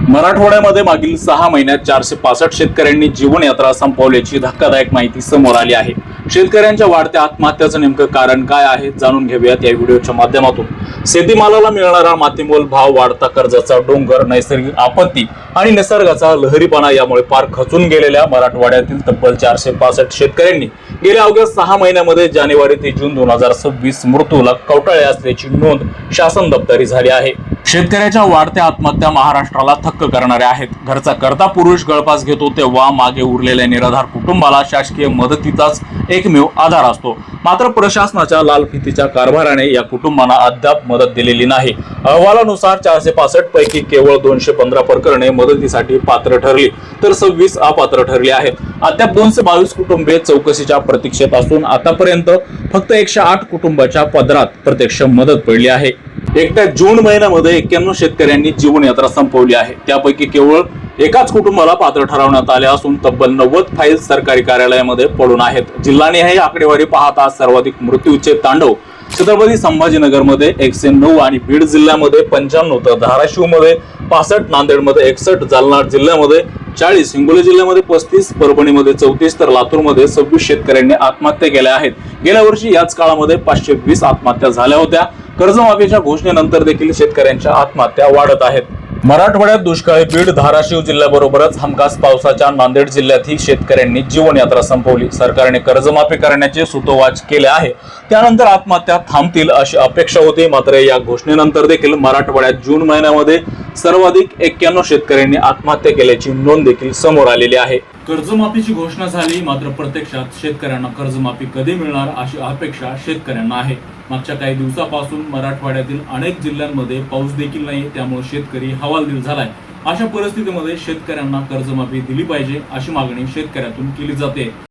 मराठवाड्यामध्ये मागील 6 महिन्यात 465 शेतकऱ्यांनी जीवनयात्रा संपवल्याची धक्कादायक माहिती समोर आली आहे। शेतकऱ्यांच्या वाढत्या आत्महत्याचं नेमकं कारण काय आहे जाणून घेऊयात या व्हिडिओच्या माध्यमातून। शेतीमालाला मिळणारा मातीमोल भाव, वाढता कर्जाचा डोंगर, नैसर्गिक आपत्ती आणि निसर्गाचा लहरीपणा यामुळे पार खचून गेलेल्या मराठवाड्यातील तब्बल 465 शेतकऱ्यांनी गेल्या अवघ्या 6 महिन्यामध्ये जानेवारी ते जून 2026 मृत्यूला कवटाळले असल्याची नोंद शासन दप्तरी झाली आहे। शेतकऱ्याच्या वाढत्या आत्महत्या महाराष्ट्राला थक्क करणाऱ्या आहेत। घरचा करता पुरुष गळफास घेतो तेव्हा मागे उरलेल्या निराधार कुटुंबाला शासकीय मदतीचाच एकमेव आधार असतो। मात्र प्रशासनाच्या लालफितीच्या कारभाराने या कुटुंबांना अद्याप मदत दिलेली नाही। अहवालानुसार 465 पैकी केवळ 215 प्रकरणे मदतीसाठी पात्र ठरली तर 26 अपात्र ठरली आहेत। अद्याप 222 कुटुंबे चौकशीच्या प्रतीक्षेत असून आतापर्यंत फक्त 108 कुटुंबाच्या पदरात प्रत्यक्ष मदत पडली आहे। एकट्या जून महिन्यामध्ये 91 शेतकऱ्यांनी जीवनयात्रा संपवली आहे। त्यापैकी केवळ एकाच कुटुंबाला पात्र ठरवण्यात आले असून तब्बल 90 फाईल्स सरकारी कार्यालयामध्ये पडून आहेत। जिल्हानिहाय आकडेवारी पाहता सर्वाधिक मृत्यूचे तांडव छत्रपती संभाजीनगरमध्ये 109 आणि बीड जिल्ह्यामध्ये 95 तर धाराशिवमध्ये 65, नांदेडमध्ये 61, जालना जिल्ह्यामध्ये 40, हिंगोली जिल्ह्यामध्ये 35, परभणीमध्ये 34 तर लातूरमध्ये 26 शेतकऱ्यांनी आत्महत्या केल्या आहेत। गेल्या वर्षी याच काळामध्ये 520 आत्महत्या झाल्या होत्या। कर्जमाफीच्या घोषणेनंतर देखील शेतकऱ्यांच्या आत्महत्या वाढत आहेत। मराठवाड्यात दुष्काळी बीड, धाराशिव जिल्ह्याबरोबरच हमखास पावसाच्या नांदेड जिल्ह्यातही शेतकऱ्यांनी जीवनयात्रा संपवली। सरकारने कर्जमाफी करण्याचे सूतोवाच केले आहे, त्यानंतर आत्महत्या थांबतील अशी अपेक्षा होती। मात्र या घोषणेनंतर देखील मराठवाड्यात जून महिन्यामध्ये सर्वाधिक 91 शेतकऱ्यांनी आत्महत्या केल्याची नोंद देखील समोर आलेली आहे। कर्जमाफीची घोषणा झाली, मात्र प्रत्यक्षात शेतकऱ्यांना कर्जमाफी कधी मिळणार अशी अपेक्षा शेतकऱ्यांना आहे। मागच्या काही दिवसापासून मराठवाड्यातील अनेक जिल्ह्यांमध्ये पाऊस देखील नाही, त्यामुळे शेतकरी हवालदिल झालाय। अशा परिस्थितीमध्ये शेतकऱ्यांना कर्जमाफी दिली पाहिजे अशी मागणी शेतकऱ्यातून केली जाते।